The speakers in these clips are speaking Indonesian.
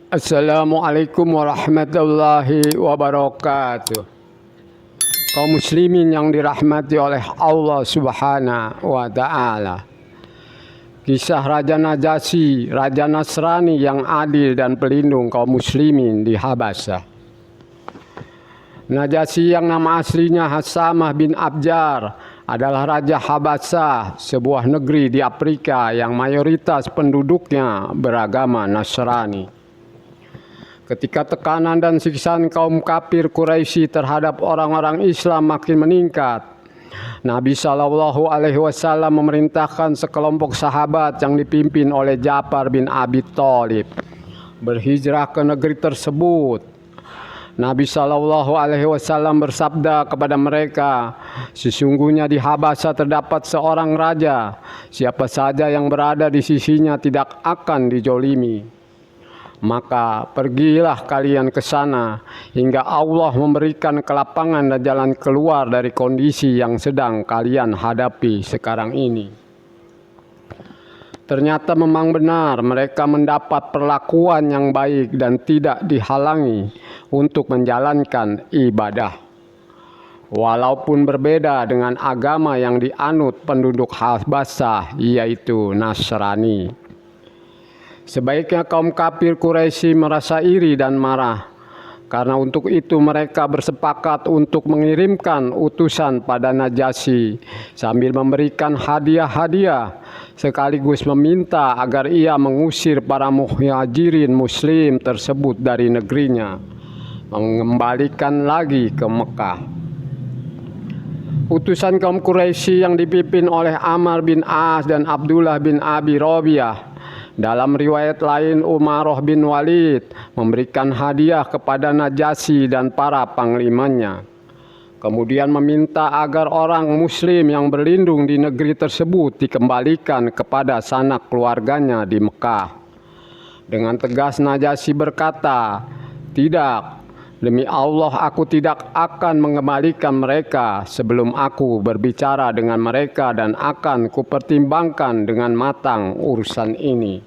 Assalamualaikum warahmatullahi wabarakatuh. Kaum muslimin yang dirahmati oleh Allah Subhanahu wa Ta'ala. Kisah Raja Najasyi, Raja Nasrani yang adil dan pelindung kaum muslimin di Habasyah. Najasyi yang nama aslinya Hasamah bin Abjar adalah Raja Habasyah, sebuah negeri di Afrika yang mayoritas penduduknya beragama Nasrani. Ketika tekanan dan siksaan kaum kafir Quraisy terhadap orang-orang Islam makin meningkat, Nabi Shallallahu Alaihi Wasallam memerintahkan sekelompok sahabat yang dipimpin oleh Ja'far bin Abi Thalib berhijrah ke negeri tersebut. Nabi Shallallahu Alaihi Wasallam bersabda kepada mereka, sesungguhnya di Habasyah terdapat seorang raja, siapa saja yang berada di sisinya tidak akan dijolimi. Maka pergilah kalian ke sana hingga Allah memberikan kelapangan dan jalan keluar dari kondisi yang sedang kalian hadapi sekarang ini. Ternyata memang benar mereka mendapat perlakuan yang baik dan tidak dihalangi untuk menjalankan ibadah. Walaupun berbeda dengan agama yang dianut penduduk Habasyah, yaitu Nasrani. Sebaiknya kaum kafir Quraisy merasa iri dan marah, karena untuk itu mereka bersepakat untuk mengirimkan utusan pada Najasyi sambil memberikan hadiah-hadiah, sekaligus meminta agar ia mengusir para muhajirin muslim tersebut dari negerinya, mengembalikan lagi ke Mekah. Utusan kaum Quraisy yang dipimpin oleh Amr bin As dan Abdullah bin Abi Rabi'ah, dalam riwayat lain Umarah bin Walid, memberikan hadiah kepada Najasyi dan para panglimanya. Kemudian meminta agar orang muslim yang berlindung di negeri tersebut dikembalikan kepada sanak keluarganya di Mekah. Dengan tegas Najasyi berkata, "Tidak, demi Allah aku tidak akan mengembalikan mereka sebelum aku berbicara dengan mereka dan akan kupertimbangkan dengan matang urusan ini.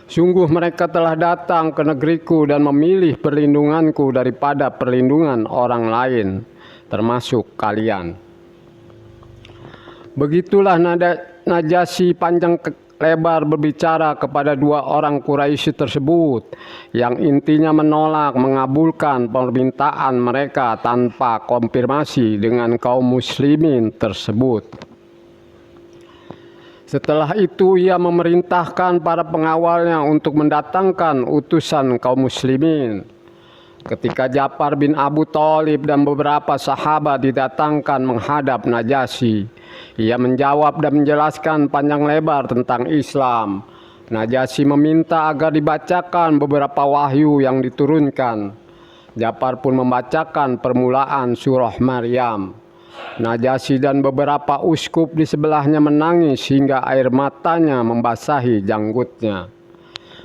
Sungguh mereka telah datang ke negeriku dan memilih perlindunganku daripada perlindungan orang lain, termasuk kalian." Begitulah Najasyi panjang lebar berbicara kepada dua orang Quraisy tersebut yang intinya menolak mengabulkan permintaan mereka tanpa konfirmasi dengan kaum muslimin tersebut. Setelah itu ia memerintahkan para pengawalnya untuk mendatangkan utusan kaum muslimin. Ketika Ja'far bin Abu Thalib dan beberapa sahabat didatangkan menghadap Najasyi, ia menjawab dan menjelaskan panjang lebar tentang Islam. Najasyi meminta agar dibacakan beberapa wahyu yang diturunkan. Ja'far pun membacakan permulaan surah Maryam. Najasyi dan beberapa uskup di sebelahnya menangis hingga air matanya membasahi janggutnya.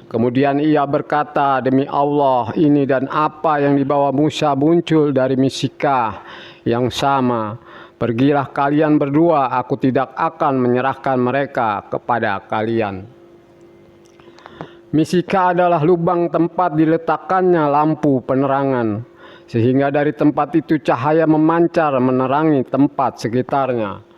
Kemudian ia berkata, "Demi Allah, ini dan apa yang dibawa Musa muncul dari Miskah yang sama. Pergilah kalian berdua, aku tidak akan menyerahkan mereka kepada kalian." Miskah adalah lubang tempat diletakkannya lampu penerangan, sehingga dari tempat itu cahaya memancar menerangi tempat sekitarnya.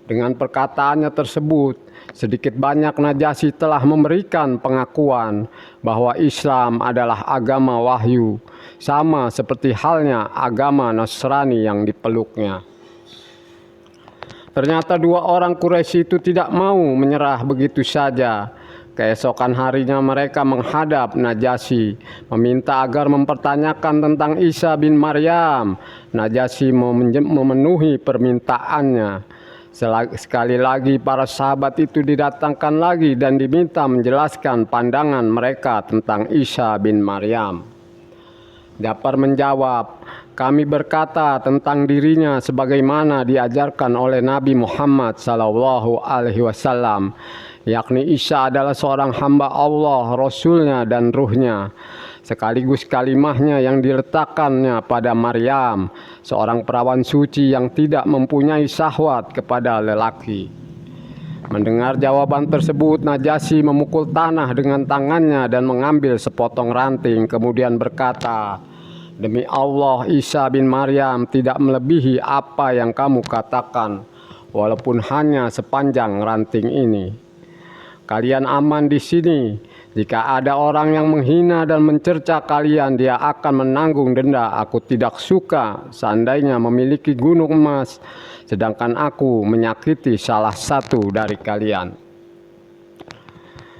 Dengan perkataannya tersebut, sedikit banyak Najasyi telah memberikan pengakuan bahwa Islam adalah agama wahyu, sama seperti halnya agama Nasrani yang dipeluknya. Ternyata dua orang Quraisy itu tidak mau menyerah begitu saja. Keesokan harinya mereka menghadap Najasyi, meminta agar mempertanyakan tentang Isa bin Maryam. Najasyi memenuhi permintaannya. Sekali lagi para sahabat itu didatangkan lagi dan diminta menjelaskan pandangan mereka tentang Isa bin Maryam. Ja'far menjawab, "Kami berkata tentang dirinya sebagaimana diajarkan oleh Nabi Muhammad SAW, yakni Isa adalah seorang hamba Allah, Rasulnya dan Ruhnya, sekaligus kalimahnya yang diletakkannya pada Maryam, seorang perawan suci yang tidak mempunyai syahwat kepada lelaki." Mendengar jawaban tersebut, Najasyi memukul tanah dengan tangannya dan mengambil sepotong ranting, kemudian berkata, "Demi Allah, Isa bin Maryam tidak melebihi apa yang kamu katakan, walaupun hanya sepanjang ranting ini. Kalian aman di sini. Jika ada orang yang menghina dan mencerca kalian, dia akan menanggung denda. Aku tidak suka seandainya memiliki gunung emas, sedangkan aku menyakiti salah satu dari kalian."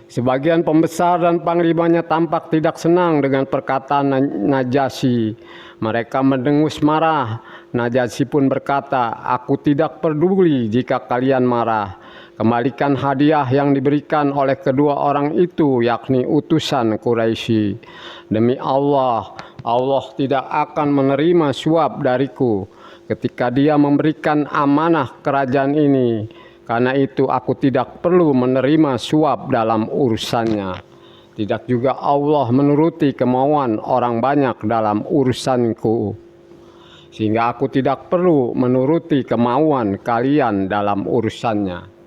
Sebagian pembesar dan panglimanya tampak tidak senang dengan perkataan Najasyi. Mereka mendengus marah. Najasyi pun berkata, "Aku tidak peduli jika kalian marah. Kembalikan hadiah yang diberikan oleh kedua orang itu, yakni utusan Quraisy. Demi Allah, Allah tidak akan menerima suap dariku ketika dia memberikan amanah kerajaan ini. Karena itu aku tidak perlu menerima suap dalam urusannya. Tidak juga Allah menuruti kemauan orang banyak dalam urusanku, sehingga aku tidak perlu menuruti kemauan kalian dalam urusannya."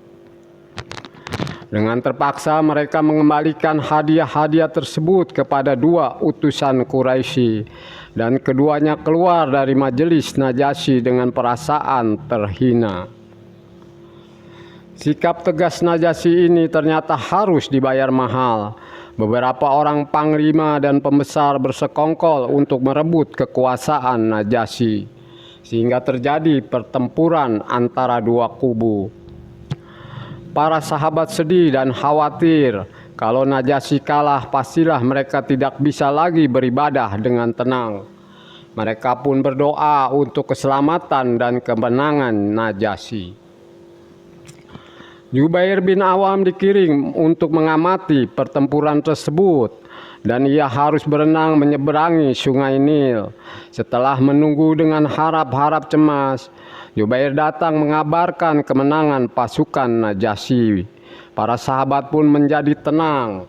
Dengan terpaksa mereka mengembalikan hadiah-hadiah tersebut kepada dua utusan Quraisy, dan keduanya keluar dari majelis Najasyi dengan perasaan terhina. Sikap tegas Najasyi ini ternyata harus dibayar mahal. Beberapa orang panglima dan pembesar bersekongkol untuk merebut kekuasaan Najasyi, sehingga terjadi pertempuran antara dua kubu. Para sahabat sedih dan khawatir. Kalau Najasyi kalah, pastilah mereka tidak bisa lagi beribadah dengan tenang. Mereka pun berdoa untuk keselamatan dan kemenangan Najasyi. Jubair bin Awam dikirim untuk mengamati pertempuran tersebut, dan ia harus berenang menyeberangi sungai Nil. Setelah menunggu dengan harap-harap cemas, Jubair datang mengabarkan kemenangan pasukan Najasyi. Para sahabat pun menjadi tenang.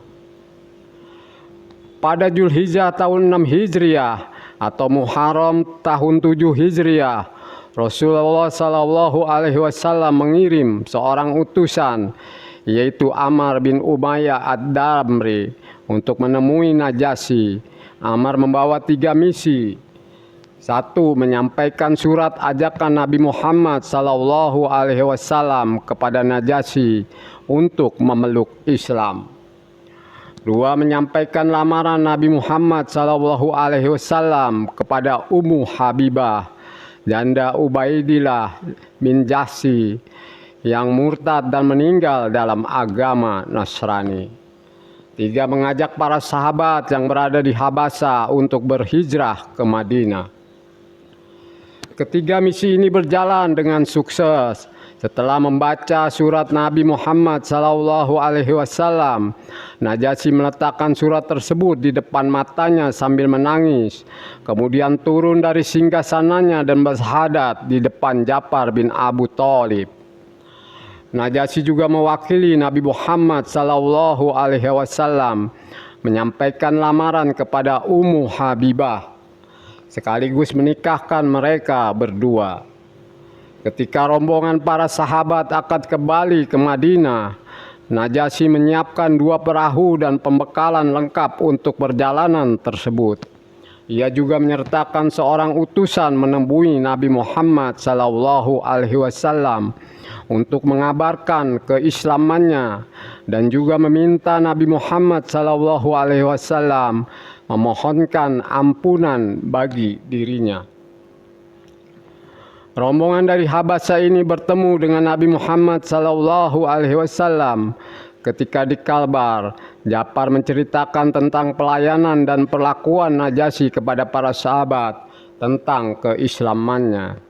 Pada Zulhijjah tahun 6 Hijriah atau Muharram tahun 7 Hijriah, Rasulullah Shallallahu Alaihi Wasallam mengirim seorang utusan, yaitu Ammar bin Umayyah ad-Damri, untuk menemui Najasyi. Ammar membawa 3 misi. 1. Menyampaikan surat ajakan Nabi Muhammad Sallallahu Alaihi Wasallam kepada Najasyi untuk memeluk Islam. 2. Menyampaikan lamaran Nabi Muhammad Sallallahu Alaihi Wasallam kepada Ummu Habibah, janda Ubaidillah bin Jahsy yang murtad dan meninggal dalam agama Nasrani. 3. Mengajak para sahabat yang berada di Habasah untuk berhijrah ke Madinah. Ketiga misi ini berjalan dengan sukses. Setelah membaca surat Nabi Muhammad SAW, Najasyi meletakkan surat tersebut di depan matanya sambil menangis. Kemudian turun dari singgasananya dan bersyahadat di depan Ja'far bin Abu Thalib. Najasyi juga mewakili Nabi Muhammad SAW menyampaikan lamaran kepada Ummu Habibah, sekaligus menikahkan mereka berdua. Ketika rombongan para sahabat akan kembali ke Madinah, Najasyi menyiapkan 2 perahu dan pembekalan lengkap untuk perjalanan tersebut. Ia juga menyertakan seorang utusan menemui Nabi Muhammad SAW untuk mengabarkan keislamannya, dan juga meminta Nabi Muhammad SAW memohonkan ampunan bagi dirinya. Rombongan dari Habasah ini bertemu dengan Nabi Muhammad SAW ketika di Kalbar. Ja'far menceritakan tentang pelayanan dan perlakuan Najasyi kepada para sahabat tentang keislamannya,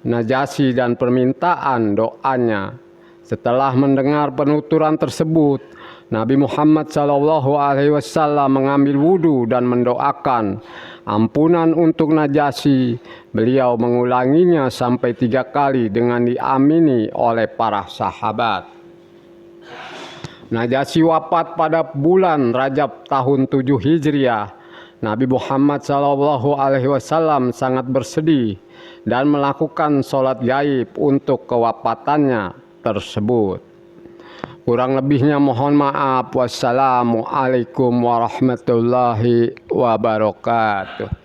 Najasyi dan permintaan doanya. Setelah mendengar penuturan tersebut, Nabi Muhammad SAW mengambil wudhu dan mendoakan ampunan untuk Najasyi. Beliau mengulanginya sampai 3 kali dengan diamini oleh para sahabat. Najasyi wafat pada bulan Rajab tahun 7 Hijriah. Nabi Muhammad SAW sangat bersedih dan melakukan sholat gaib untuk kewafatannya tersebut. Kurang lebihnya mohon maaf. Wassalamualaikum warahmatullahi wabarakatuh.